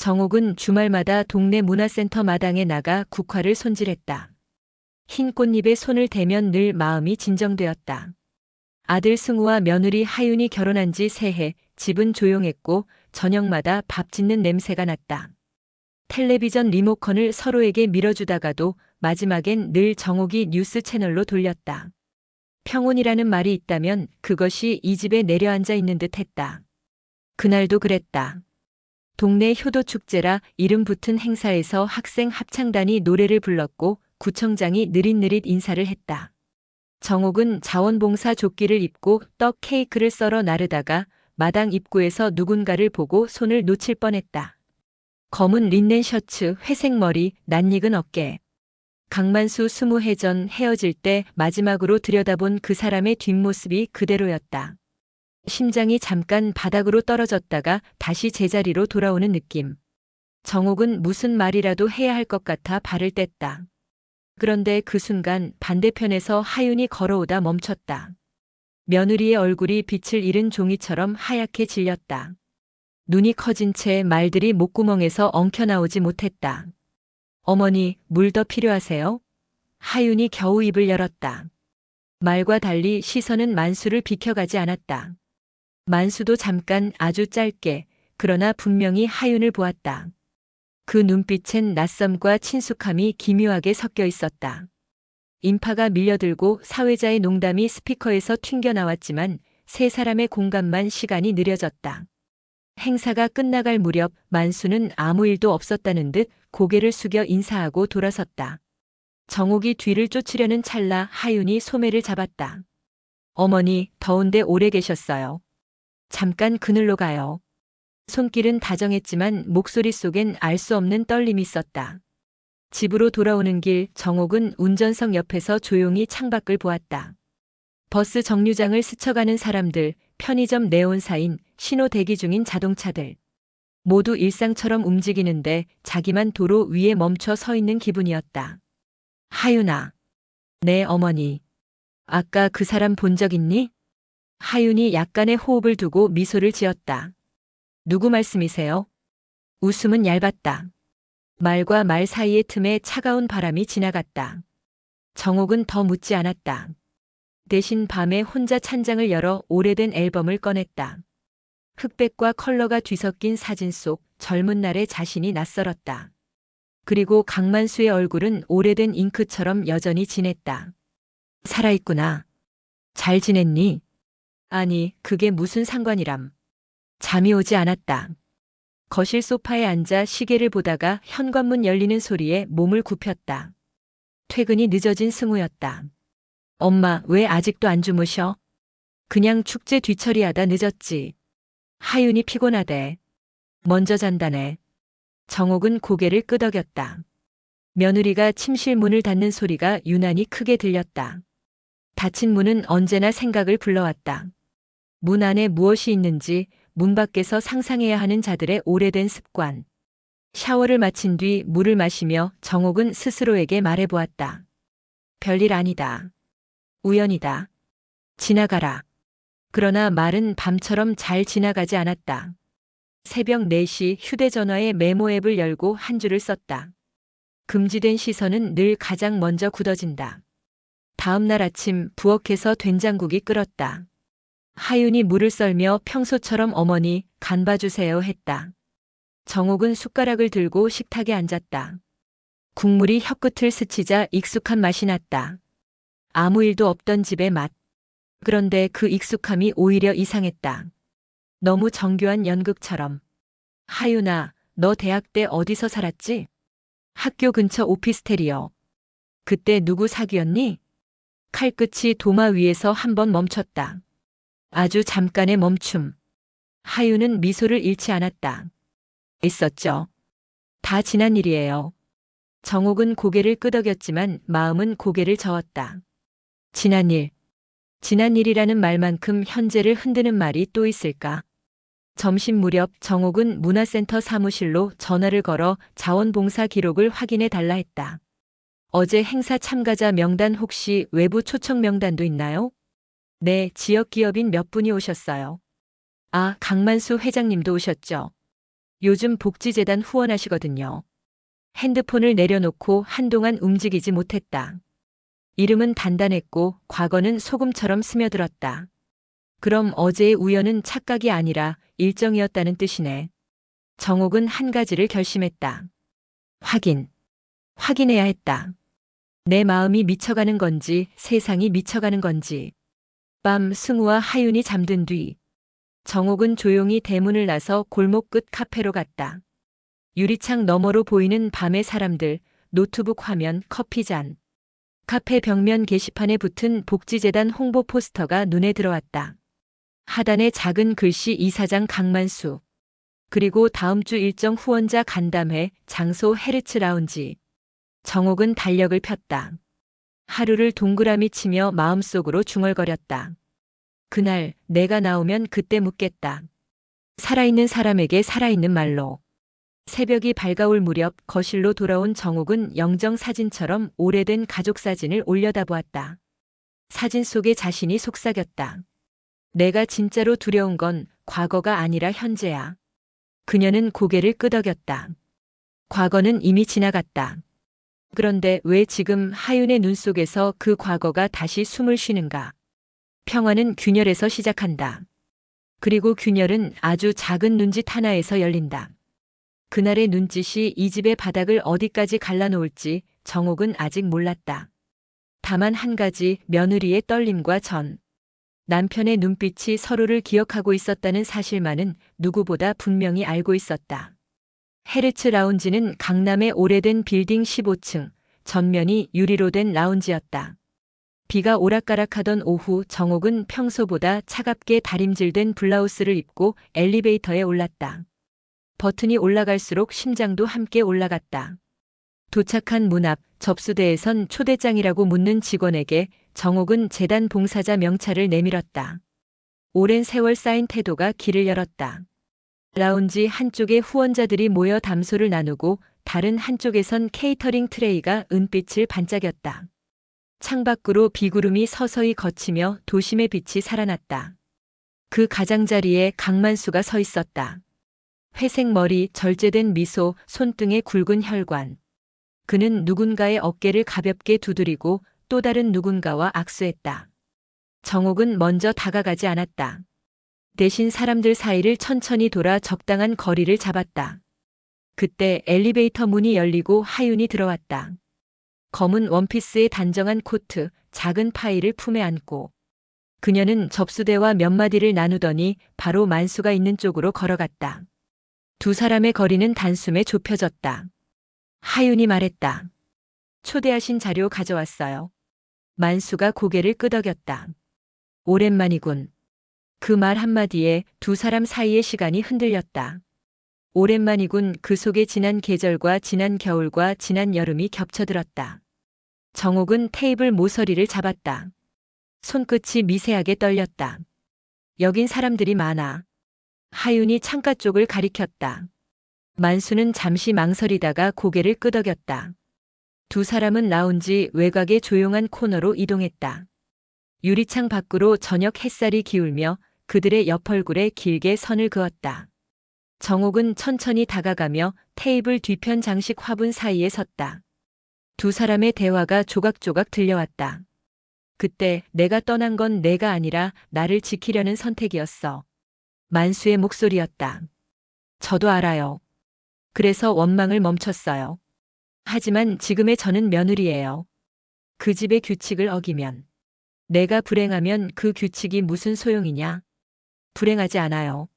정옥은 주말마다 동네 문화센터 마당에 나가 국화를 손질했다. 흰 꽃잎에 손을 대면 늘 마음이 진정되었다. 아들 승우와 며느리 하윤이 결혼한 지 새해, 집은 조용했고 저녁마다 밥 짓는 냄새가 났다. 텔레비전 리모컨을 서로에게 밀어주다가도 마지막엔 늘 정옥이 뉴스 채널로 돌렸다. 평온이라는 말이 있다면 그것이 이 집에 내려앉아 있는 듯 했다. 그날도 그랬다. 동네 효도축제라 이름 붙은 행사에서 학생 합창단이 노래를 불렀고 구청장이 느릿느릿 인사를 했다. 정옥은 자원봉사 조끼를 입고 떡 케이크를 썰어 나르다가 마당 입구에서 누군가를 보고 손을 놓칠 뻔했다. 검은 린넨 셔츠, 회색 머리, 낯익은 어깨. 강만수 20해 전 헤어질 때 마지막으로 들여다본 그 사람의 뒷모습이 그대로였다. 심장이 잠깐 바닥으로 떨어졌다가 다시 제자리로 돌아오는 느낌. 정옥은 무슨 말이라도 해야 할 것 같아 발을 뗐다. 그런데 그 순간 반대편에서 하윤이 걸어오다 멈췄다. 며느리의 얼굴이 빛을 잃은 종이처럼 하얗게 질렸다. 눈이 커진 채 말들이 목구멍에서 엉켜나오지 못했다. 어머니, 물 더 필요하세요? 하윤이 겨우 입을 열었다. 말과 달리 시선은 만수를 비켜가지 않았다. 만수도 잠깐 아주 짧게, 그러나 분명히 하윤을 보았다. 그 눈빛엔 낯섦과 친숙함이 기묘하게 섞여 있었다. 인파가 밀려들고 사회자의 농담이 스피커에서 튕겨나왔지만 세 사람의 공감만 시간이 느려졌다. 행사가 끝나갈 무렵 만수는 아무 일도 없었다는 듯 고개를 숙여 인사하고 돌아섰다. 정옥이 뒤를 쫓으려는 찰나 하윤이 소매를 잡았다. 어머니, 더운데 오래 계셨어요. 잠깐 그늘로 가요. 손길은 다정했지만 목소리 속엔 알 수 없는 떨림이 있었다. 집으로 돌아오는 길 정옥은 운전석 옆에서 조용히 창밖을 보았다. 버스 정류장을 스쳐가는 사람들, 편의점 네온사인, 신호 대기 중인 자동차들. 모두 일상처럼 움직이는데 자기만 도로 위에 멈춰 서 있는 기분이었다. 하윤아. 네, 어머니. 아까 그 사람 본 적 있니? 하윤이 약간의 호흡을 두고 미소를 지었다. 누구 말씀이세요? 웃음은 얇았다. 말과 말 사이의 틈에 차가운 바람이 지나갔다. 정옥은 더 묻지 않았다. 대신 밤에 혼자 찬장을 열어 오래된 앨범을 꺼냈다. 흑백과 컬러가 뒤섞인 사진 속 젊은 날의 자신이 낯설었다. 그리고 강만수의 얼굴은 오래된 잉크처럼 여전히 진했다. 살아있구나. 잘 지냈니? 아니, 그게 무슨 상관이람. 잠이 오지 않았다. 거실 소파에 앉아 시계를 보다가 현관문 열리는 소리에 몸을 굽혔다. 퇴근이 늦어진 승우였다. 엄마, 왜 아직도 안 주무셔? 그냥 축제 뒤처리하다 늦었지. 하윤이 피곤하대. 먼저 잔다네. 정옥은 고개를 끄덕였다. 며느리가 침실 문을 닫는 소리가 유난히 크게 들렸다. 닫힌 문은 언제나 생각을 불러왔다. 문 안에 무엇이 있는지, 문 밖에서 상상해야 하는 자들의 오래된 습관. 샤워를 마친 뒤 물을 마시며 정옥은 스스로에게 말해보았다. 별일 아니다. 우연이다. 지나가라. 그러나 말은 밤처럼 잘 지나가지 않았다. 새벽 4시 휴대전화의 메모 앱을 열고 한 줄을 썼다. 금지된 시선은 늘 가장 먼저 굳어진다. 다음 날 아침 부엌에서 된장국이 끓었다. 하윤이 물을 썰며 평소처럼 어머니, 간 봐주세요 했다. 정옥은 숟가락을 들고 식탁에 앉았다. 국물이 혀끝을 스치자 익숙한 맛이 났다. 아무 일도 없던 집의 맛. 그런데 그 익숙함이 오히려 이상했다. 너무 정교한 연극처럼. 하윤아, 너 대학 때 어디서 살았지? 학교 근처 오피스텔이요. 그때 누구 사귀었니? 칼끝이 도마 위에서 한번 멈췄다. 아주 잠깐의 멈춤. 하윤은 미소를 잃지 않았다. 있었죠. 다 지난 일이에요. 정옥은 고개를 끄덕였지만 마음은 고개를 저었다. 지난 일. 지난 일이라는 말만큼 현재를 흔드는 말이 또 있을까? 점심 무렵 정옥은 문화센터 사무실로 전화를 걸어 자원봉사 기록을 확인해 달라 했다. 어제 행사 참가자 명단 혹시 외부 초청 명단도 있나요? 네, 지역 기업인 몇 분이 오셨어요. 아, 강만수 회장님도 오셨죠. 요즘 복지재단 후원하시거든요. 핸드폰을 내려놓고 한동안 움직이지 못했다. 이름은 단단했고 과거는 소금처럼 스며들었다. 그럼 어제의 우연은 착각이 아니라 일정이었다는 뜻이네. 정옥은 한 가지를 결심했다. 확인해야 했다. 내 마음이 미쳐가는 건지 세상이 미쳐가는 건지. 밤 승우와 하윤이 잠든 뒤 정옥은 조용히 대문을 나서 골목 끝 카페로 갔다. 유리창 너머로 보이는 밤의 사람들, 노트북 화면, 커피잔. 카페 벽면 게시판에 붙은 복지재단 홍보 포스터가 눈에 들어왔다. 하단에 작은 글씨 이사장 강만수. 그리고 다음 주 일정 후원자 간담회, 장소 헤르츠 라운지. 정옥은 달력을 폈다. 하루를 동그라미 치며 마음속으로 중얼거렸다. 그날 내가 나오면 그때 묻겠다. 살아있는 사람에게 살아있는 말로. 새벽이 밝아올 무렵 거실로 돌아온 정옥은 영정 사진처럼 오래된 가족 사진을 올려다보았다. 사진 속에 자신이 속삭였다. 내가 진짜로 두려운 건 과거가 아니라 현재야. 그녀는 고개를 끄덕였다. 과거는 이미 지나갔다. 그런데 왜 지금 하윤의 눈 속에서 그 과거가 다시 숨을 쉬는가? 평화는 균열에서 시작한다. 그리고 균열은 아주 작은 눈짓 하나에서 열린다. 그날의 눈짓이 이 집의 바닥을 어디까지 갈라놓을지 정옥은 아직 몰랐다. 다만 한 가지, 며느리의 떨림과 남편의 눈빛이 서로를 기억하고 있었다는 사실만은 누구보다 분명히 알고 있었다. 헤르츠 라운지는 강남의 오래된 빌딩 15층, 전면이 유리로 된 라운지였다. 비가 오락가락하던 오후 정옥은 평소보다 차갑게 다림질된 블라우스를 입고 엘리베이터에 올랐다. 버튼이 올라갈수록 심장도 함께 올라갔다. 도착한 문 앞 접수대에선 초대장이라고 묻는 직원에게 정옥은 재단 봉사자 명찰을 내밀었다. 오랜 세월 쌓인 태도가 길을 열었다. 라운지 한쪽에 후원자들이 모여 담소를 나누고 다른 한쪽에선 케이터링 트레이가 은빛을 반짝였다. 창밖으로 비구름이 서서히 걷히며 도심의 빛이 살아났다. 그 가장자리에 강만수가 서 있었다. 회색 머리, 절제된 미소, 손등에 굵은 혈관. 그는 누군가의 어깨를 가볍게 두드리고 또 다른 누군가와 악수했다. 정옥은 먼저 다가가지 않았다. 대신 사람들 사이를 천천히 돌아 적당한 거리를 잡았다. 그때 엘리베이터 문이 열리고 하윤이 들어왔다. 검은 원피스에 단정한 코트, 작은 파일을 품에 안고. 그녀는 접수대와 몇 마디를 나누더니 바로 만수가 있는 쪽으로 걸어갔다. 두 사람의 거리는 단숨에 좁혀졌다. 하윤이 말했다. 초대하신 자료 가져왔어요. 만수가 고개를 끄덕였다. 오랜만이군. 그 말 한마디에 두 사람 사이의 시간이 흔들렸다. 오랜만이군. 그 속에 지난 계절과 지난 겨울과 지난 여름이 겹쳐들었다. 정옥은 테이블 모서리를 잡았다. 손끝이 미세하게 떨렸다. 여긴 사람들이 많아. 하윤이 창가 쪽을 가리켰다. 만수는 잠시 망설이다가 고개를 끄덕였다. 두 사람은 라운지 외곽의 조용한 코너로 이동했다. 유리창 밖으로 저녁 햇살이 기울며 그들의 옆 얼굴에 길게 선을 그었다. 정옥은 천천히 다가가며 테이블 뒤편 장식 화분 사이에 섰다. 두 사람의 대화가 조각조각 들려왔다. 그때 내가 떠난 건 내가 아니라 나를 지키려는 선택이었어. 만수의 목소리였다. 저도 알아요. 그래서 원망을 멈췄어요. 하지만 지금의 저는 며느리예요. 그 집의 규칙을 어기면, 내가 불행하면 그 규칙이 무슨 소용이냐? 불행하지 않아요.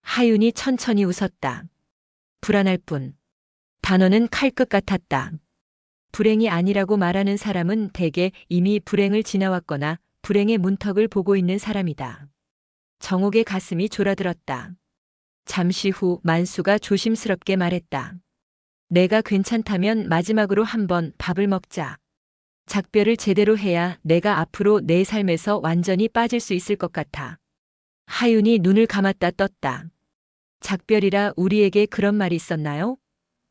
하윤이 천천히 웃었다. 불안할 뿐. 단어는 칼끝 같았다. 불행이 아니라고 말하는 사람은 대개 이미 불행을 지나왔거나 불행의 문턱을 보고 있는 사람이다. 정옥의 가슴이 졸아들었다. 잠시 후 만수가 조심스럽게 말했다. 내가 괜찮다면 마지막으로 한번 밥을 먹자. 작별을 제대로 해야 내가 앞으로 내 삶에서 완전히 빠질 수 있을 것 같아. 하윤이 눈을 감았다 떴다. 작별이라 우리에게 그런 말이 있었나요?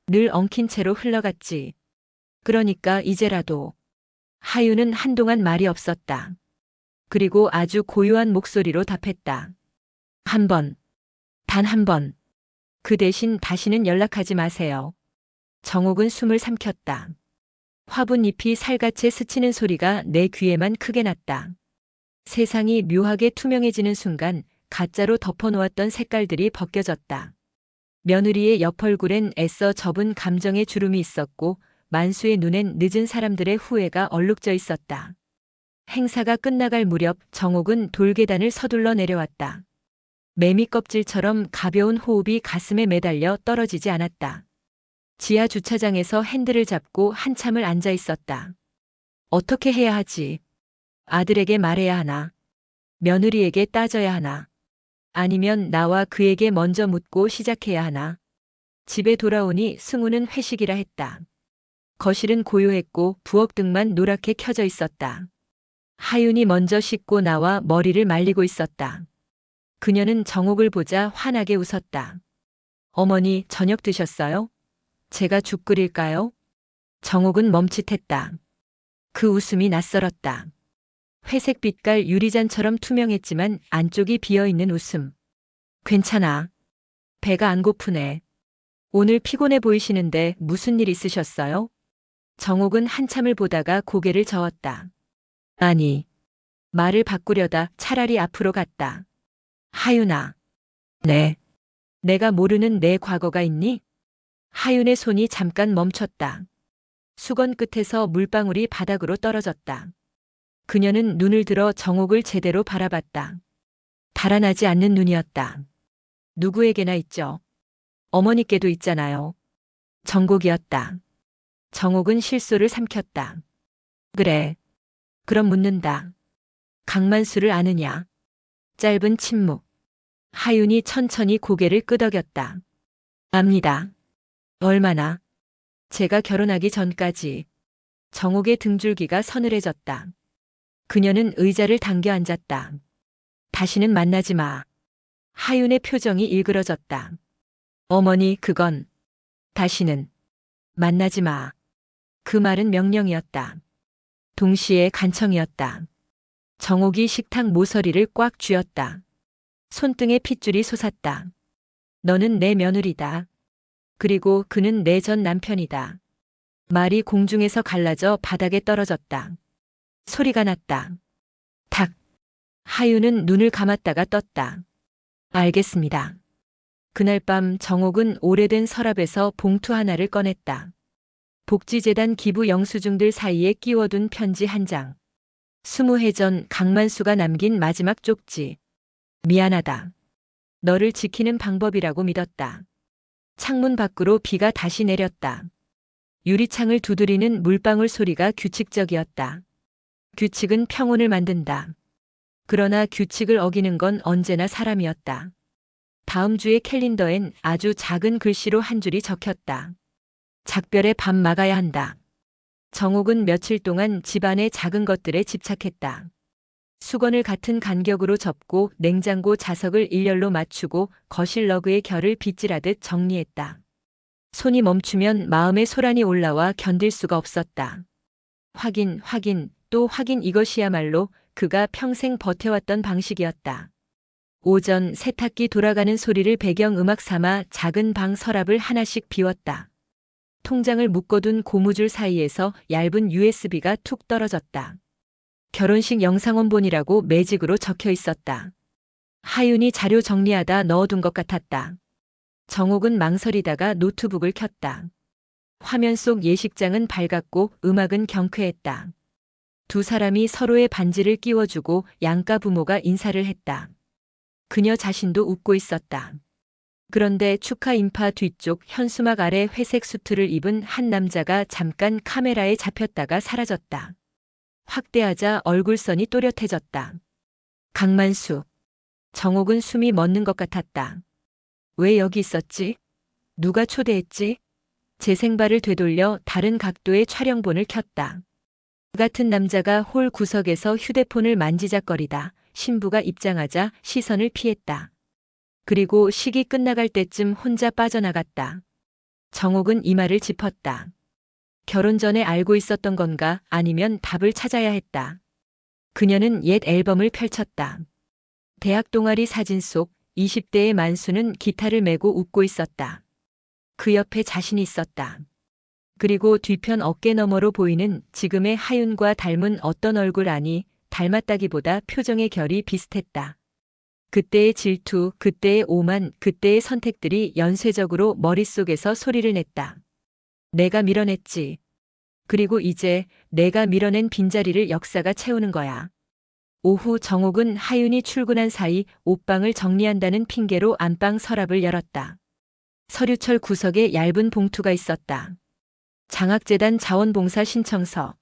늘 엉킨 채로 흘러갔지. 그러니까 이제라도. 하윤은 한동안 말이 없었다. 그리고 아주 고요한 목소리로 답했다. 한 번. 단 한 번. 그 대신 다시는 연락하지 마세요. 정옥은 숨을 삼켰다. 화분잎이 살갗에 스치는 소리가 내 귀에만 크게 났다. 세상이 묘하게 투명해지는 순간 가짜로 덮어놓았던 색깔들이 벗겨졌다. 며느리의 옆얼굴엔 애써 접은 감정의 주름이 있었고 만수의 눈엔 늦은 사람들의 후회가 얼룩져 있었다. 행사가 끝나갈 무렵 정옥은 돌계단을 서둘러 내려왔다. 매미 껍질처럼 가벼운 호흡이 가슴에 매달려 떨어지지 않았다. 지하 주차장에서 핸들을 잡고 한참을 앉아 있었다. 어떻게 해야 하지? 아들에게 말해야 하나? 며느리에게 따져야 하나? 아니면 나와 그에게 먼저 묻고 시작해야 하나? 집에 돌아오니 승우는 회식이라 했다. 거실은 고요했고 부엌등만 노랗게 켜져 있었다. 하윤이 먼저 씻고 나와 머리를 말리고 있었다. 그녀는 정옥을 보자 환하게 웃었다. 어머니, 저녁 드셨어요? 제가 죽 끓일까요? 정옥은 멈칫했다. 그 웃음이 낯설었다. 회색 빛깔 유리잔처럼 투명했지만 안쪽이 비어있는 웃음. 괜찮아. 배가 안 고프네. 오늘 피곤해 보이시는데 무슨 일 있으셨어요? 정옥은 한참을 보다가 고개를 저었다. 아니. 말을 바꾸려다 차라리 앞으로 갔다. 하윤아. 네. 내가 모르는 내 과거가 있니? 하윤의 손이 잠깐 멈췄다. 수건 끝에서 물방울이 바닥으로 떨어졌다. 그녀는 눈을 들어 정옥을 제대로 바라봤다. 달아나지 않는 눈이었다. 누구에게나 있죠. 어머니께도 있잖아요. 정곡이었다. 정옥은 실소를 삼켰다. 그래. 그럼 묻는다. 강만수를 아느냐? 짧은 침묵. 하윤이 천천히 고개를 끄덕였다. 압니다. 얼마나? 제가 결혼하기 전까지. 정옥의 등줄기가 서늘해졌다. 그녀는 의자를 당겨 앉았다. 다시는 만나지 마. 하윤의 표정이 일그러졌다. 어머니, 그건 다시는 만나지 마. 그 말은 명령이었다. 동시에 간청이었다. 정옥이 식탁 모서리를 꽉 쥐었다. 손등에 핏줄이 솟았다. 너는 내 며느리다. 그리고 그는 내 전 남편이다. 말이 공중에서 갈라져 바닥에 떨어졌다. 소리가 났다. 탁. 하윤은 눈을 감았다가 떴다. 알겠습니다. 그날 밤 정옥은 오래된 서랍에서 봉투 하나를 꺼냈다. 복지재단 기부 영수증들 사이에 끼워둔 편지 한 장. 20해 전 강만수가 남긴 마지막 쪽지. 미안하다. 너를 지키는 방법이라고 믿었다. 창문 밖으로 비가 다시 내렸다. 유리창을 두드리는 물방울 소리가 규칙적이었다. 규칙은 평온을 만든다. 그러나 규칙을 어기는 건 언제나 사람이었다. 다음 주의 캘린더엔 아주 작은 글씨로 한 줄이 적혔다. 작별의 밤 막아야 한다. 정옥은 며칠 동안 집안의 작은 것들에 집착했다. 수건을 같은 간격으로 접고 냉장고 자석을 일렬로 맞추고 거실 러그의 결을 빗질하듯 정리했다. 손이 멈추면 마음의 소란이 올라와 견딜 수가 없었다. 확인, 또 확인, 이것이야말로 그가 평생 버텨왔던 방식이었다. 오전 세탁기 돌아가는 소리를 배경음악 삼아 작은 방 서랍을 하나씩 비웠다. 통장을 묶어둔 고무줄 사이에서 얇은 USB가 툭 떨어졌다. 결혼식 영상원본이라고 매직으로 적혀 있었다. 하윤이 자료 정리하다 넣어둔 것 같았다. 정옥은 망설이다가 노트북을 켰다. 화면 속 예식장은 밝았고 음악은 경쾌했다. 두 사람이 서로의 반지를 끼워주고 양가 부모가 인사를 했다. 그녀 자신도 웃고 있었다. 그런데 축하 인파 뒤쪽 현수막 아래 회색 수트를 입은 한 남자가 잠깐 카메라에 잡혔다가 사라졌다. 확대하자 얼굴선이 또렷해졌다. 강만수. 정옥은 숨이 멎는 것 같았다. 왜 여기 있었지? 누가 초대했지? 재생발을 되돌려 다른 각도의 촬영본을 켰다. 그 같은 남자가 홀 구석에서 휴대폰을 만지작거리다 신부가 입장하자 시선을 피했다. 그리고 식이 끝나갈 때쯤 혼자 빠져나갔다. 정옥은 이마를 짚었다. 결혼 전에 알고 있었던 건가 아니면 답을 찾아야 했다. 그녀는 옛 앨범을 펼쳤다. 대학 동아리 사진 속 20대의 만수는 기타를 메고 웃고 있었다. 그 옆에 자신이 있었다. 그리고 뒤편 어깨 너머로 보이는 지금의 하윤과 닮은 어떤 얼굴 아니 닮았다기보다 표정의 결이 비슷했다. 그때의 질투, 그때의 오만, 그때의 선택들이 연쇄적으로 머릿속에서 소리를 냈다. 내가 밀어냈지. 그리고 이제 내가 밀어낸 빈자리를 역사가 채우는 거야. 오후 정옥은 하윤이 출근한 사이 옷방을 정리한다는 핑계로 안방 서랍을 열었다. 서류철 구석에 얇은 봉투가 있었다. 장학재단 자원봉사 신청서.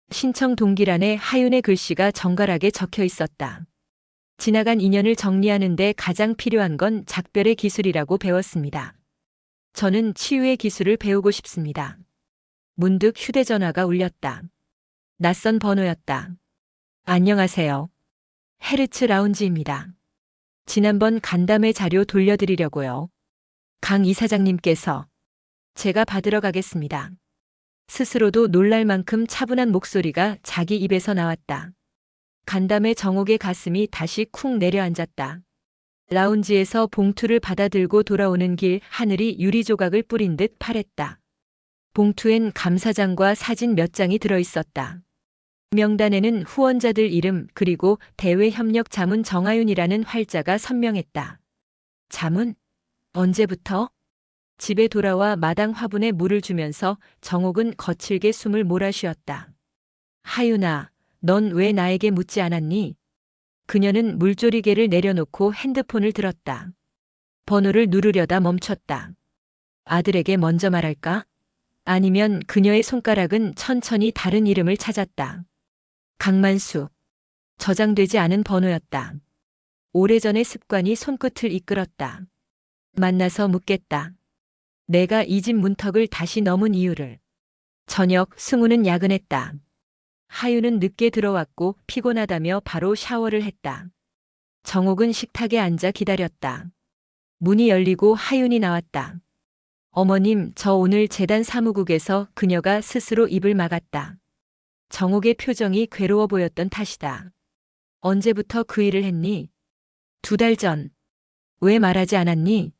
신청 동기란에 하윤의 글씨가 정갈하게 적혀 있었다. 지나간 인연을 정리하는데 가장 필요한 건 작별의 기술이라고 배웠습니다. 저는 치유의 기술을 배우고 싶습니다. 문득 휴대전화가 울렸다. 낯선 번호였다. 안녕하세요. 헤르츠 라운지입니다. 지난번 간담회 자료 돌려드리려고요. 강 이사장님께서. 제가 받으러 가겠습니다. 스스로도 놀랄 만큼 차분한 목소리가 자기 입에서 나왔다. 간담회 정옥의 가슴이 다시 쿵 내려앉았다. 라운지에서 봉투를 받아들고 돌아오는 길 하늘이 유리조각을 뿌린 듯 파랬다. 봉투엔 감사장과 사진 몇 장이 들어있었다. 명단에는 후원자들 이름 그리고 대외협력 자문 정하윤이라는 활자가 선명했다. 자문? 언제부터? 집에 돌아와 마당 화분에 물을 주면서 정옥은 거칠게 숨을 몰아쉬었다. 하윤아, 넌 왜 나에게 묻지 않았니? 그녀는 물조리개를 내려놓고 핸드폰을 들었다. 번호를 누르려다 멈췄다. 아들에게 먼저 말할까? 아니면 그녀의 손가락은 천천히 다른 이름을 찾았다. 강만수. 저장되지 않은 번호였다. 오래전의 습관이 손끝을 이끌었다. 만나서 묻겠다. 내가 이 집 문턱을 다시 넘은 이유를. 저녁 승우는 야근했다. 하윤은 늦게 들어왔고 피곤하다며 바로 샤워를 했다. 정옥은 식탁에 앉아 기다렸다. 문이 열리고 하윤이 나왔다. 어머님, 저 오늘 재단 사무국에서. 그녀가 스스로 입을 막았다. 정옥의 표정이 괴로워 보였던 탓이다. 언제부터 그 일을 했니? 2달 전. 왜 말하지 않았니?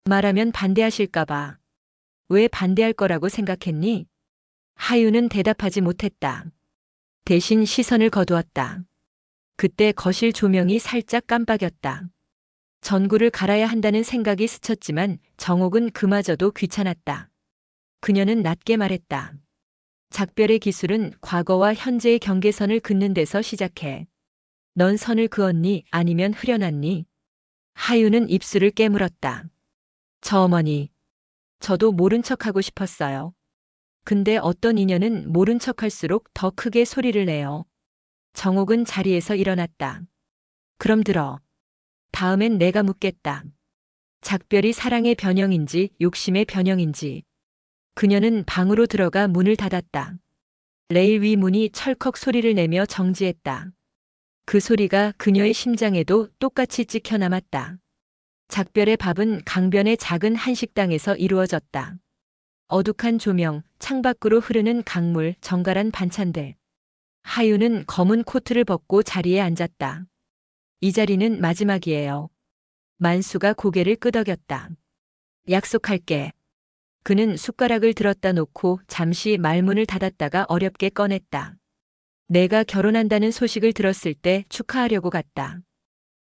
말하면 반대하실까봐. 왜 반대할 거라고 생각했니? 하윤은 대답하지 못했다. 대신 시선을 거두었다. 그때 거실 조명이 살짝 깜빡였다. 전구를 갈아야 한다는 생각이 스쳤지만 정옥은 그마저도 귀찮았다. 그녀는 낮게 말했다. 작별의 기술은 과거와 현재의 경계선을 긋는 데서 시작해. 넌 선을 그었니? 아니면 흐려놨니? 하윤은 입술을 깨물었다. 저 어머니. 저도 모른 척하고 싶었어요. 근데 어떤 인연은 모른 척할수록 더 크게 소리를 내요. 정옥은 자리에서 일어났다. 그럼 들어. 다음엔 내가 묻겠다. 작별이 사랑의 변형인지 욕심의 변형인지. 그녀는 방으로 들어가 문을 닫았다. 레일 위 문이 철컥 소리를 내며 정지했다. 그 소리가 그녀의 심장에도 똑같이 찍혀 남았다. 작별의 밥은 강변의 작은 한식당에서 이루어졌다. 어둑한 조명, 창밖으로 흐르는 강물, 정갈한 반찬들. 하윤은 검은 코트를 벗고 자리에 앉았다. 이 자리는 마지막이에요. 만수가 고개를 끄덕였다. 약속할게. 그는 숟가락을 들었다 놓고 잠시 말문을 닫았다가 어렵게 꺼냈다. 내가 결혼한다는 소식을 들었을 때 축하하려고 갔다.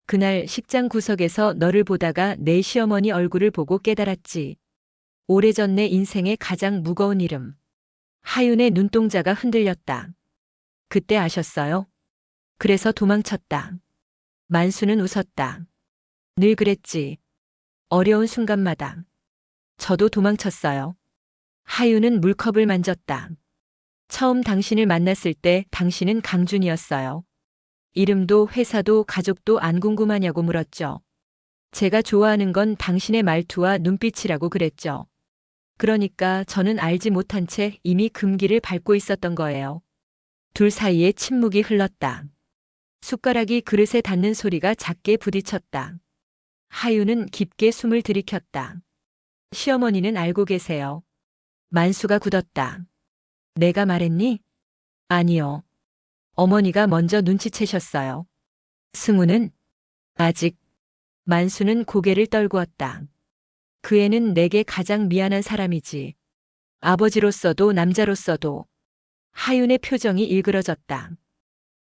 그날 식장 구석에서 너를 보다가 내 시어머니 얼굴을 보고 깨달았지. 오래전 내 인생의 가장 무거운 이름. 하윤의 눈동자가 흔들렸다. 그때 아셨어요? 그래서 도망쳤다. 만수는 웃었다. 늘 그랬지. 어려운 순간마다. 저도 도망쳤어요. 하윤은 물컵을 만졌다. 처음 당신을 만났을 때 당신은 강준이었어요. 이름도 회사도 가족도 안 궁금하냐고 물었죠. 제가 좋아하는 건 당신의 말투와 눈빛이라고 그랬죠. 그러니까 저는 알지 못한 채 이미 금기를 밟고 있었던 거예요. 둘 사이에 침묵이 흘렀다. 숟가락이 그릇에 닿는 소리가 작게 부딪혔다. 하윤은 깊게 숨을 들이켰다. 시어머니는 알고 계세요. 만수가 굳었다. 내가 말했니? 아니요. 어머니가 먼저 눈치채셨어요. 승우는? 아직. 만수는 고개를 떨구었다. 그 애는 내게 가장 미안한 사람이지. 아버지로서도 남자로서도. 하윤의 표정이 일그러졌다.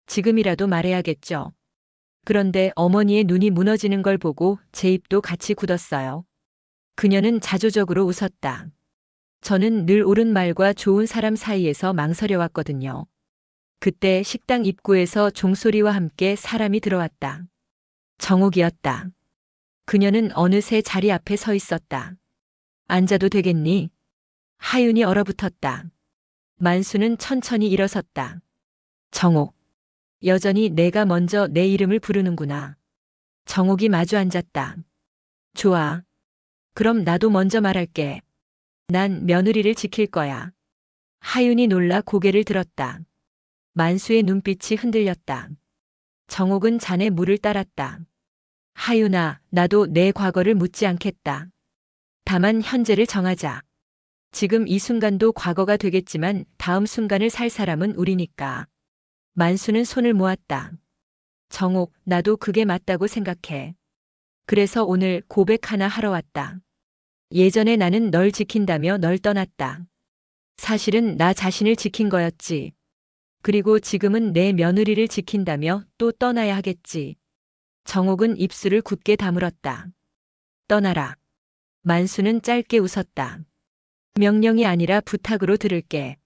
지금이라도 말해야겠죠. 그런데 어머니의 눈이 무너지는 걸 보고 제 입도 같이 굳었어요. 그녀는 자조적으로 웃었다. 저는 늘 옳은 말과 좋은 사람 사이에서 망설여왔거든요. 그때 식당 입구에서 종소리와 함께 사람이 들어왔다. 정옥이었다. 그녀는 어느새 자리 앞에 서 있었다. 앉아도 되겠니? 하윤이 얼어붙었다. 만수는 천천히 일어섰다. 정옥. 여전히 내가 먼저 내 이름을 부르는구나. 정옥이 마주 앉았다. 좋아. 그럼 나도 먼저 말할게. 난 며느리를 지킬 거야. 하윤이 놀라 고개를 들었다. 만수의 눈빛이 흔들렸다. 정옥은 잔에 물을 따랐다. 하윤아, 나도 내 과거를 묻지 않겠다. 다만 현재를 정하자. 지금 이 순간도 과거가 되겠지만 다음 순간을 살 사람은 우리니까. 만수는 손을 모았다. 정옥, 나도 그게 맞다고 생각해. 그래서 오늘 고백 하나 하러 왔다. 예전에 나는 널 지킨다며 널 떠났다. 사실은 나 자신을 지킨 거였지. 그리고 지금은 내 며느리를 지킨다며 또 떠나야 하겠지. 정옥은 입술을 굳게 다물었다. 떠나라. 만수는 짧게 웃었다. 명령이 아니라 부탁으로 들을게.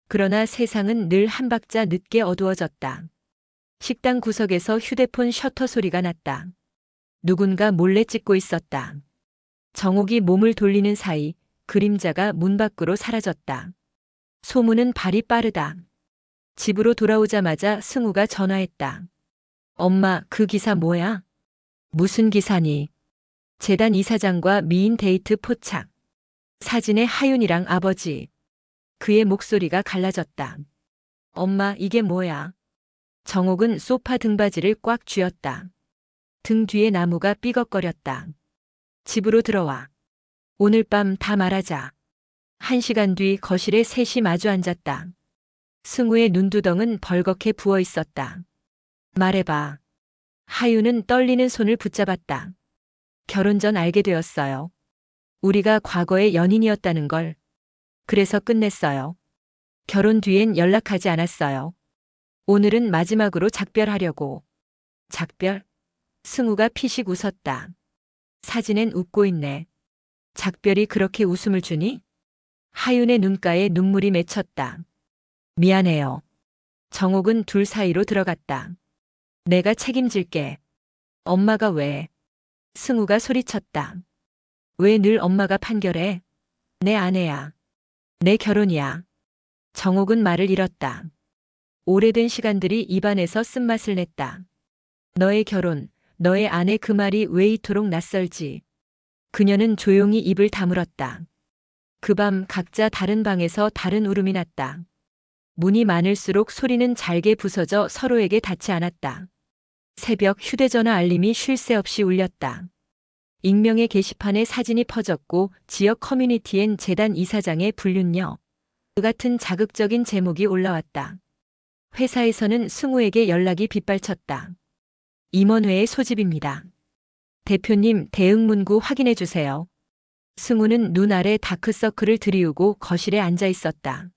그러나 세상은 늘 한 박자 늦게 어두워졌다. 식당 구석에서 휴대폰 셔터 소리가 났다. 누군가 몰래 찍고 있었다. 정옥이 몸을 돌리는 사이 그림자가 문 밖으로 사라졌다. 소문은 발이 빠르다. 집으로 돌아오자마자 승우가 전화했다. 엄마, 그 기사 뭐야? 무슨 기사니? 재단 이사장과 미인 데이트 포착. 사진에 하윤이랑 아버지. 그의 목소리가 갈라졌다. 엄마, 이게 뭐야? 정옥은 소파 등받이를 꽉 쥐었다. 등 뒤에 나무가 삐걱거렸다. 집으로 들어와. 오늘 밤 다 말하자. 1시간 뒤 거실에 셋이 마주 앉았다. 승우의 눈두덩은 벌겋게 부어 있었다. 말해봐. 하윤은 떨리는 손을 붙잡았다. 결혼 전 알게 되었어요. 우리가 과거의 연인이었다는 걸. 그래서 끝냈어요. 결혼 뒤엔 연락하지 않았어요. 오늘은 마지막으로 작별하려고. 작별? 승우가 피식 웃었다. 사진엔 웃고 있네. 작별이 그렇게 웃음을 주니? 하윤의 눈가에 눈물이 맺혔다. 미안해요. 정옥은 둘 사이로 들어갔다. 내가 책임질게. 엄마가 왜? 승우가 소리쳤다. 왜 늘 엄마가 판결해? 내 아내야. 내 결혼이야. 정옥은 말을 잃었다. 오래된 시간들이 입안에서 쓴맛을 냈다. 너의 결혼, 너의 아내 그 말이 왜 이토록 낯설지. 그녀는 조용히 입을 다물었다. 그 밤 각자 다른 방에서 다른 울음이 났다. 문이 많을수록 소리는 잘게 부서져 서로에게 닿지 않았다. 새벽 휴대전화 알림이 쉴 새 없이 울렸다. 익명의 게시판에 사진이 퍼졌고 지역 커뮤니티엔 재단 이사장의 불륜녀. 그 같은 자극적인 제목이 올라왔다. 회사에서는 승우에게 연락이 빗발쳤다. 임원회의 소집입니다. 대표님 대응 문구 확인해 주세요. 승우는 눈 아래 다크서클을 들이우고 거실에 앉아 있었다.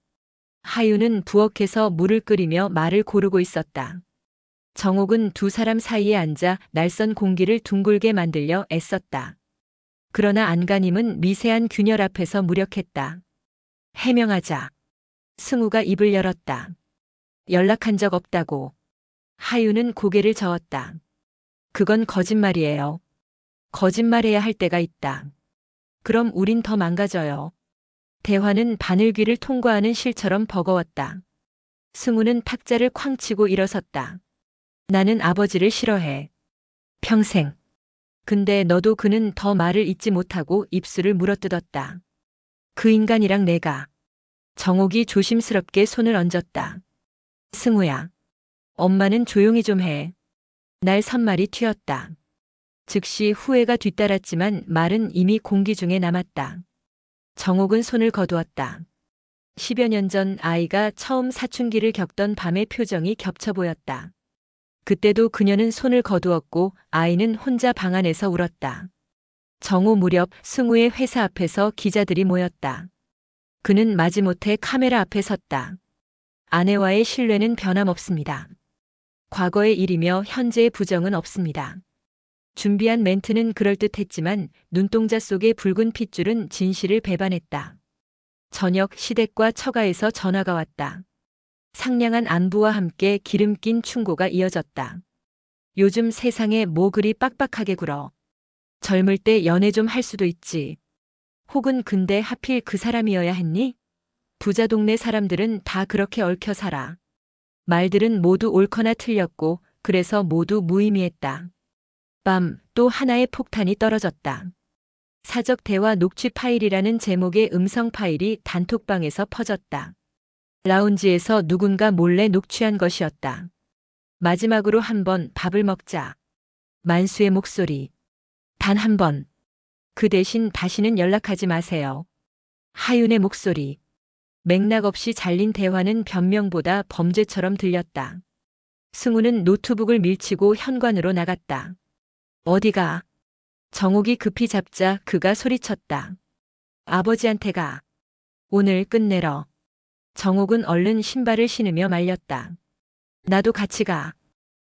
하윤은 부엌에서 물을 끓이며 말을 고르고 있었다. 정옥은 두 사람 사이에 앉아 날선 공기를 둥글게 만들려 애썼다. 그러나 안간힘은 미세한 균열 앞에서 무력했다. 해명하자. 승우가 입을 열었다. 연락한 적 없다고. 하윤은 고개를 저었다. 그건 거짓말이에요. 거짓말해야 할 때가 있다. 그럼 우린 더 망가져요. 대화는 바늘귀를 통과하는 실처럼 버거웠다. 승우는 탁자를 쾅 치고 일어섰다. 나는 아버지를 싫어해. 평생. 근데 너도. 그는 더 말을 잇지 못하고 입술을 물어뜯었다. 그 인간이랑 내가. 정옥이 조심스럽게 손을 얹었다. 승우야. 엄마는 조용히 좀 해. 날 선말이 튀었다. 즉시 후회가 뒤따랐지만 말은 이미 공기 중에 남았다. 정옥은 손을 거두었다. 10여 년 전 아이가 처음 사춘기를 겪던 밤의 표정이 겹쳐 보였다. 그때도 그녀는 손을 거두었고 아이는 혼자 방 안에서 울었다. 정오 무렵 승우의 회사 앞에서 기자들이 모였다. 그는 마지못해 카메라 앞에 섰다. 아내와의 신뢰는 변함없습니다. 과거의 일이며 현재의 부정은 없습니다. 준비한 멘트는 그럴듯했지만 눈동자 속의 붉은 핏줄은 진실을 배반했다. 저녁 시댁과 처가에서 전화가 왔다. 상냥한 안부와 함께 기름 낀 충고가 이어졌다. 요즘 세상에 뭐 그리 빡빡하게 굴어. 젊을 때 연애 좀 할 수도 있지. 혹은 근데 하필 그 사람이어야 했니? 부자 동네 사람들은 다 그렇게 얽혀 살아. 말들은 모두 옳거나 틀렸고 그래서 모두 무의미했다. 밤 또 하나의 폭탄이 떨어졌다. 사적 대화 녹취 파일이라는 제목의 음성 파일이 단톡방에서 퍼졌다. 라운지에서 누군가 몰래 녹취한 것이었다. 마지막으로 한 번 밥을 먹자. 만수의 목소리. 단 한 번. 그 대신 다시는 연락하지 마세요. 하윤의 목소리. 맥락 없이 잘린 대화는 변명보다 범죄처럼 들렸다. 승우는 노트북을 밀치고 현관으로 나갔다. 어디가? 정옥이 급히 잡자 그가 소리쳤다. 아버지한테 가. 오늘 끝내러. 정옥은 얼른 신발을 신으며 말렸다. 나도 같이 가.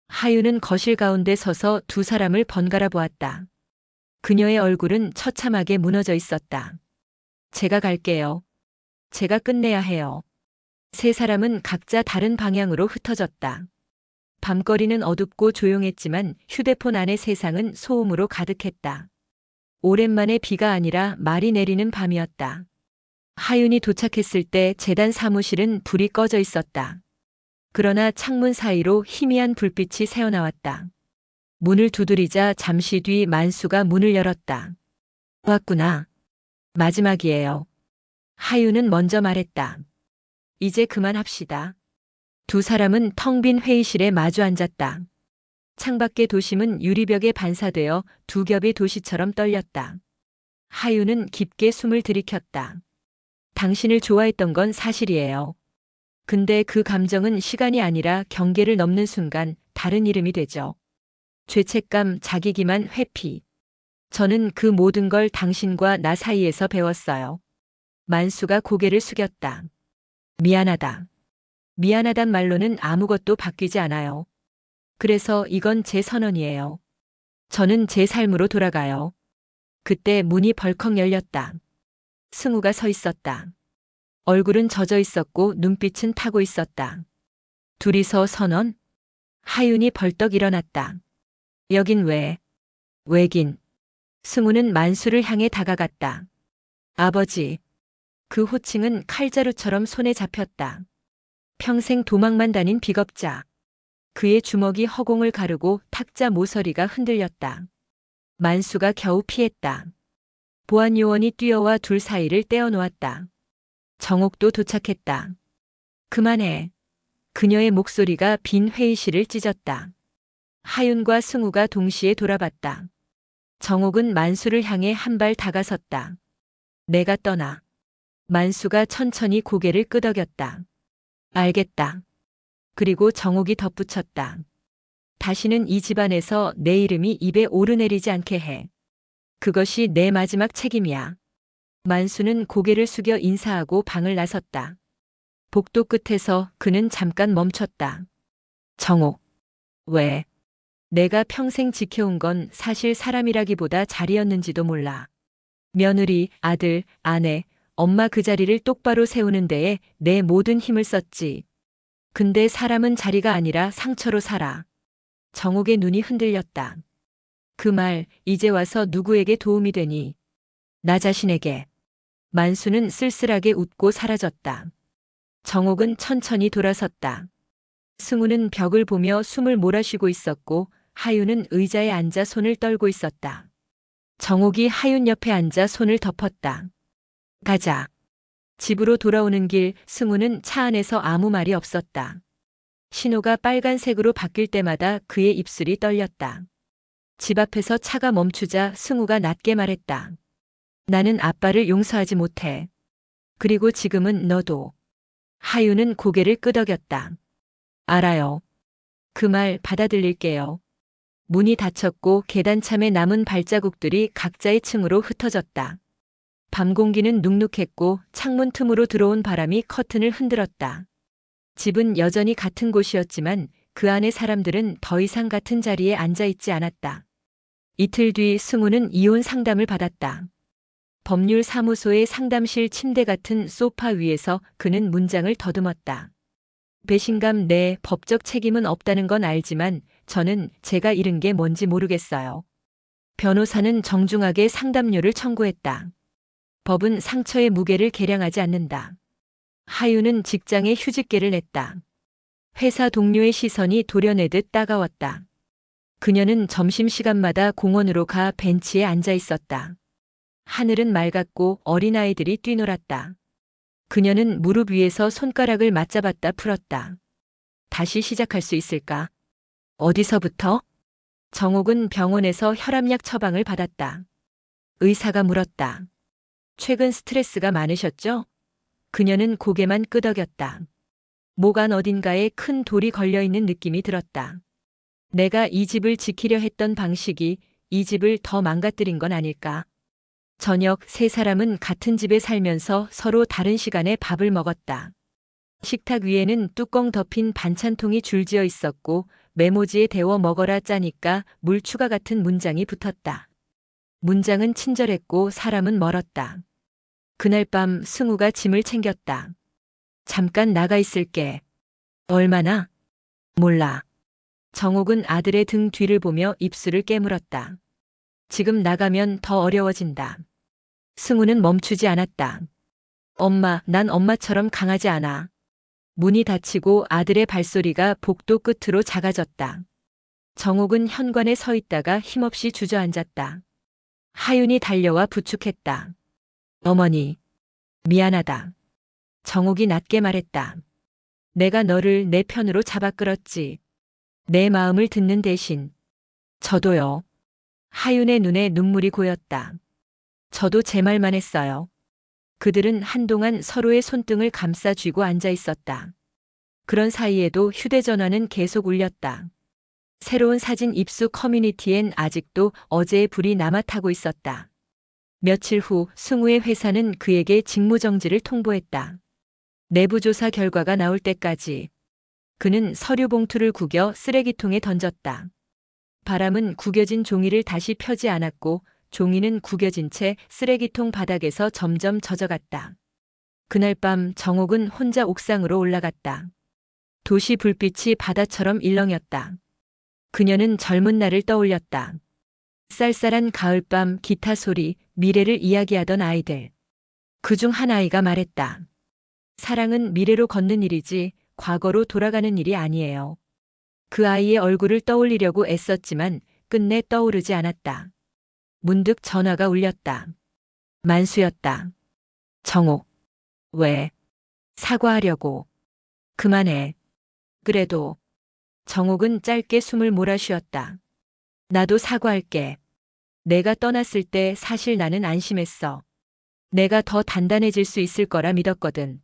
하윤은 거실 가운데 서서 두 사람을 번갈아 보았다. 그녀의 얼굴은 처참하게 무너져 있었다. 제가 갈게요. 제가 끝내야 해요. 세 사람은 각자 다른 방향으로 흩어졌다. 밤거리는 어둡고 조용했지만 휴대폰 안의 세상은 소음으로 가득했다. 오랜만에 비가 아니라 말이 내리는 밤이었다. 하윤이 도착했을 때 재단 사무실은 불이 꺼져 있었다. 그러나 창문 사이로 희미한 불빛이 새어나왔다. 문을 두드리자 잠시 뒤 만수가 문을 열었다. 왔구나. 마지막이에요. 하윤은 먼저 말했다. 이제 그만합시다. 두 사람은 텅 빈 회의실에 마주 앉았다. 창밖의 도심은 유리벽에 반사되어 두 겹의 도시처럼 떨렸다. 하윤은 깊게 숨을 들이켰다. 당신을 좋아했던 건 사실이에요. 근데 그 감정은 시간이 아니라 경계를 넘는 순간 다른 이름이 되죠. 죄책감, 자기기만, 회피. 저는 그 모든 걸 당신과 나 사이에서 배웠어요. 만수가 고개를 숙였다. 미안하다. 미안하단 말로는 아무것도 바뀌지 않아요. 그래서 이건 제 선언이에요. 저는 제 삶으로 돌아가요. 그때 문이 벌컥 열렸다. 승우가 서 있었다. 얼굴은 젖어 있었고 눈빛은 타고 있었다. 둘이서 선언? 하윤이 벌떡 일어났다. 여긴 왜? 왜긴. 승우는 만수를 향해 다가갔다. 아버지. 그 호칭은 칼자루처럼 손에 잡혔다. 평생 도망만 다닌 비겁자. 그의 주먹이 허공을 가르고 탁자 모서리가 흔들렸다. 만수가 겨우 피했다. 보안 요원이 뛰어와 둘 사이를 떼어놓았다. 정옥도 도착했다. 그만해. 그녀의 목소리가 빈 회의실을 찢었다. 하윤과 승우가 동시에 돌아봤다. 정옥은 만수를 향해 한 발 다가섰다. 내가 떠나. 만수가 천천히 고개를 끄덕였다. 알겠다. 그리고 정옥이 덧붙였다. 다시는 이 집안에서 내 이름이 입에 오르내리지 않게 해. 그것이 내 마지막 책임이야. 만수는 고개를 숙여 인사하고 방을 나섰다. 복도 끝에서 그는 잠깐 멈췄다. 정옥. 왜? 내가 평생 지켜온 건 사실 사람이라기보다 자리였는지도 몰라. 며느리, 아들, 아내, 엄마 그 자리를 똑바로 세우는 데에 내 모든 힘을 썼지. 근데 사람은 자리가 아니라 상처로 살아. 정옥의 눈이 흔들렸다. 그 말 이제 와서 누구에게 도움이 되니? 나 자신에게. 만수는 쓸쓸하게 웃고 사라졌다. 정옥은 천천히 돌아섰다. 승우는 벽을 보며 숨을 몰아쉬고 있었고 하윤은 의자에 앉아 손을 떨고 있었다. 정옥이 하윤 옆에 앉아 손을 덮었다. 가자. 집으로 돌아오는 길 승우는 차 안에서 아무 말이 없었다. 신호가 빨간색으로 바뀔 때마다 그의 입술이 떨렸다. 집 앞에서 차가 멈추자 승우가 낮게 말했다. 나는 아빠를 용서하지 못해. 그리고 지금은 너도. 하윤은 고개를 끄덕였다. 알아요. 그 말 받아들일게요. 문이 닫혔고 계단참에 남은 발자국들이 각자의 층으로 흩어졌다. 밤 공기는 눅눅했고 창문 틈으로 들어온 바람이 커튼을 흔들었다. 집은 여전히 같은 곳이었지만 그 안의 사람들은 더 이상 같은 자리에 앉아 있지 않았다. 이틀 뒤 승우는 이혼 상담을 받았다. 법률사무소의 상담실 침대 같은 소파 위에서 그는 문장을 더듬었다. 배신감 내 법적 책임은 없다는 건 알지만 저는 제가 잃은 게 뭔지 모르겠어요. 변호사는 정중하게 상담료를 청구했다. 법은 상처의 무게를 계량하지 않는다. 하윤은 직장에 휴직계를 냈다. 회사 동료의 시선이 도려내듯 따가웠다. 그녀는 점심시간마다 공원으로 가 벤치에 앉아 있었다. 하늘은 맑았고 어린아이들이 뛰놀았다. 그녀는 무릎 위에서 손가락을 맞잡았다 풀었다. 다시 시작할 수 있을까? 어디서부터? 정옥은 병원에서 혈압약 처방을 받았다. 의사가 물었다. 최근 스트레스가 많으셨죠? 그녀는 고개만 끄덕였다. 목 안 어딘가에 큰 돌이 걸려있는 느낌이 들었다. 내가 이 집을 지키려 했던 방식이 이 집을 더 망가뜨린 건 아닐까? 저녁 세 사람은 같은 집에 살면서 서로 다른 시간에 밥을 먹었다. 식탁 위에는 뚜껑 덮인 반찬통이 줄지어 있었고 메모지에 데워 먹어라 짜니까 물 추가 같은 문장이 붙었다. 문장은 친절했고 사람은 멀었다. 그날 밤 승우가 짐을 챙겼다. 잠깐 나가 있을게. 얼마나? 몰라. 정옥은 아들의 등 뒤를 보며 입술을 깨물었다. 지금 나가면 더 어려워진다. 승우는 멈추지 않았다. 엄마, 난 엄마처럼 강하지 않아. 문이 닫히고 아들의 발소리가 복도 끝으로 작아졌다. 정옥은 현관에 서 있다가 힘없이 주저앉았다. 하윤이 달려와 부축했다. 어머니, 미안하다. 정옥이 낮게 말했다. 내가 너를 내 편으로 잡아 끌었지. 내 마음을 듣는 대신. 저도요. 하윤의 눈에 눈물이 고였다. 저도 제 말만 했어요. 그들은 한동안 서로의 손등을 감싸 쥐고 앉아 있었다. 그런 사이에도 휴대전화는 계속 울렸다. 새로운 사진 입수 커뮤니티엔 아직도 어제의 불이 남아 타고 있었다. 며칠 후 승우의 회사는 그에게 직무정지를 통보했다. 내부조사 결과가 나올 때까지. 그는 서류 봉투를 구겨 쓰레기통에 던졌다. 바람은 구겨진 종이를 다시 펴지 않았고 종이는 구겨진 채 쓰레기통 바닥에서 점점 젖어갔다. 그날 밤 정옥은 혼자 옥상으로 올라갔다. 도시 불빛이 바다처럼 일렁였다. 그녀는 젊은 날을 떠올렸다. 쌀쌀한 가을밤 기타 소리, 미래를 이야기하던 아이들. 그중 한 아이가 말했다. 사랑은 미래로 걷는 일이지 과거로 돌아가는 일이 아니에요. 그 아이의 얼굴을 떠올리려고 애썼지만 끝내 떠오르지 않았다. 문득 전화가 울렸다. 만수였다. 정옥. 왜? 사과하려고. 그만해. 그래도. 정옥은 짧게 숨을 몰아쉬었다. 나도 사과할게. 내가 떠났을 때 사실 나는 안심했어. 내가 더 단단해질 수 있을 거라 믿었거든.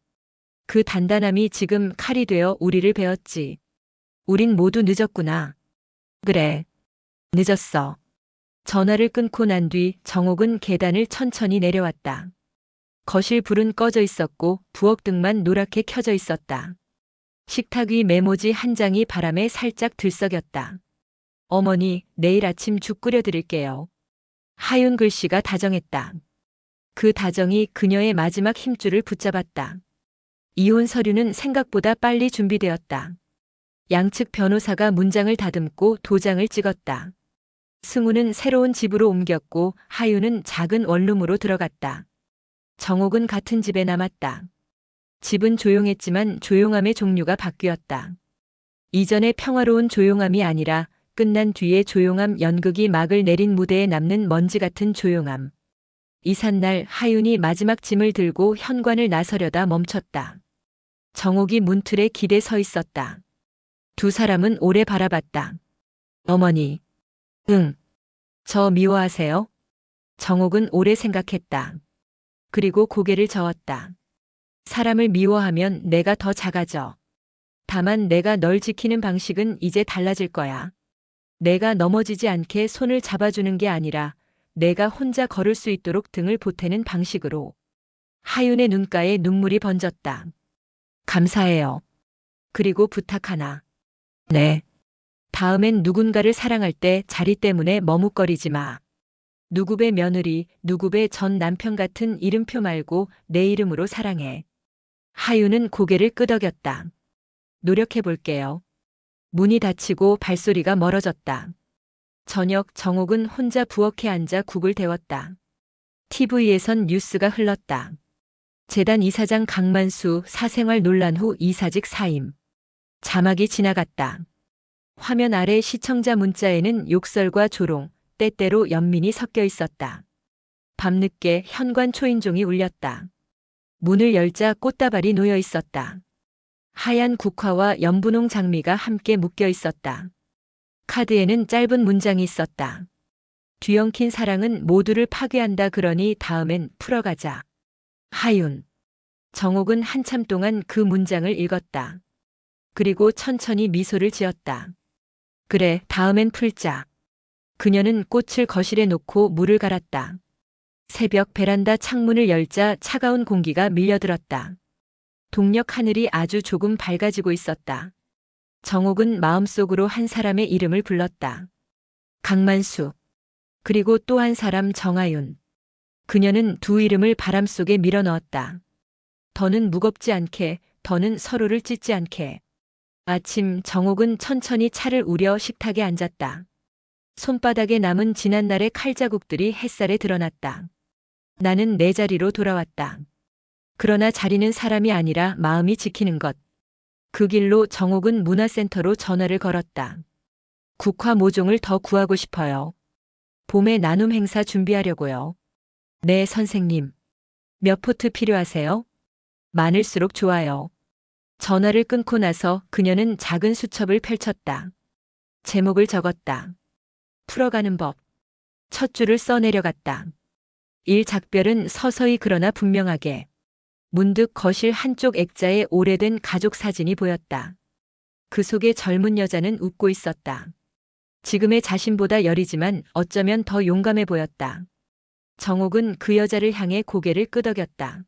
그 단단함이 지금 칼이 되어 우리를 베었지. 우린 모두 늦었구나. 그래. 늦었어. 전화를 끊고 난 뒤 정옥은 계단을 천천히 내려왔다. 거실 불은 꺼져 있었고 부엌등만 노랗게 켜져 있었다. 식탁 위 메모지 한 장이 바람에 살짝 들썩였다. 어머니, 내일 아침 죽 끓여드릴게요. 하윤 글씨가 다정했다. 그 다정이 그녀의 마지막 힘줄을 붙잡았다. 이혼 서류는 생각보다 빨리 준비되었다. 양측 변호사가 문장을 다듬고 도장을 찍었다. 승우는 새로운 집으로 옮겼고 하윤은 작은 원룸으로 들어갔다. 정옥은 같은 집에 남았다. 집은 조용했지만 조용함의 종류가 바뀌었다. 이전의 평화로운 조용함이 아니라 끝난 뒤의 조용함, 연극이 막을 내린 무대에 남는 먼지 같은 조용함. 이삿날 하윤이 마지막 짐을 들고 현관을 나서려다 멈췄다. 정옥이 문틀에 기대 서 있었다. 두 사람은 오래 바라봤다. 어머니. 응. 저 미워하세요? 정옥은 오래 생각했다. 그리고 고개를 저었다. 사람을 미워하면 내가 더 작아져. 다만 내가 널 지키는 방식은 이제 달라질 거야. 내가 넘어지지 않게 손을 잡아주는 게 아니라 내가 혼자 걸을 수 있도록 등을 보태는 방식으로. 하윤의 눈가에 눈물이 번졌다. 감사해요. 그리고 부탁 하나. 네. 다음엔 누군가를 사랑할 때 자리 때문에 머뭇거리지 마. 누구의 며느리, 누구의 전 남편 같은 이름표 말고 내 이름으로 사랑해. 하윤은 고개를 끄덕였다. 노력해 볼게요. 문이 닫히고 발소리가 멀어졌다. 저녁 정옥은 혼자 부엌에 앉아 국을 데웠다. TV에선 뉴스가 흘렀다. 재단 이사장 강만수 사생활 논란 후 이사직 사임. 자막이 지나갔다. 화면 아래 시청자 문자에는 욕설과 조롱, 때때로 연민이 섞여 있었다. 밤늦게 현관 초인종이 울렸다. 문을 열자 꽃다발이 놓여 있었다. 하얀 국화와 연분홍 장미가 함께 묶여 있었다. 카드에는 짧은 문장이 있었다. 뒤엉킨 사랑은 모두를 파괴한다 그러니 다음엔 풀어가자. 하윤. 정옥은 한참 동안 그 문장을 읽었다. 그리고 천천히 미소를 지었다. 그래, 다음엔 풀자. 그녀는 꽃을 거실에 놓고 물을 갈았다. 새벽 베란다 창문을 열자 차가운 공기가 밀려들었다. 동력 하늘이 아주 조금 밝아지고 있었다. 정옥은 마음속으로 한 사람의 이름을 불렀다. 강만수. 그리고 또 한 사람 정하윤. 그녀는 두 이름을 바람 속에 밀어 넣었다. 더는 무겁지 않게, 더는 서로를 찢지 않게. 아침 정옥은 천천히 차를 우려 식탁에 앉았다. 손바닥에 남은 지난날의 칼자국들이 햇살에 드러났다. 나는 내 자리로 돌아왔다. 그러나 자리는 사람이 아니라 마음이 지키는 것. 그 길로 정옥은 문화센터로 전화를 걸었다. 국화 모종을 더 구하고 싶어요. 봄에 나눔 행사 준비하려고요. 네, 선생님. 몇 포트 필요하세요? 많을수록 좋아요. 전화를 끊고 나서 그녀는 작은 수첩을 펼쳤다. 제목을 적었다. 풀어가는 법. 첫 줄을 써내려갔다. 일 작별은 서서히 그러나 분명하게. 문득 거실 한쪽 액자에 오래된 가족 사진이 보였다. 그 속에 젊은 여자는 웃고 있었다. 지금의 자신보다 여리지만 어쩌면 더 용감해 보였다. 정옥은 그 여자를 향해 고개를 끄덕였다.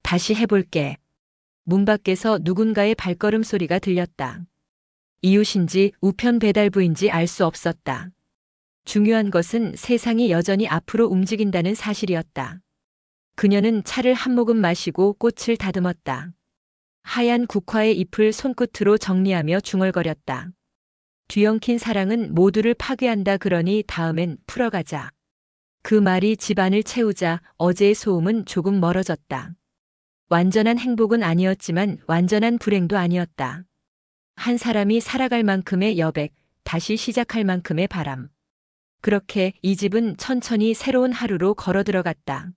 다시 해볼게. 문 밖에서 누군가의 발걸음 소리가 들렸다. 이웃인지 우편 배달부인지 알 수 없었다. 중요한 것은 세상이 여전히 앞으로 움직인다는 사실이었다. 그녀는 차를 한 모금 마시고 꽃을 다듬었다. 하얀 국화의 잎을 손끝으로 정리하며 중얼거렸다. 뒤엉킨 사랑은 모두를 파괴한다 그러니 다음엔 풀어가자. 그 말이 집안을 채우자 어제의 소음은 조금 멀어졌다. 완전한 행복은 아니었지만 완전한 불행도 아니었다. 한 사람이 살아갈 만큼의 여백, 다시 시작할 만큼의 바람. 그렇게 이 집은 천천히 새로운 하루로 걸어 들어갔다.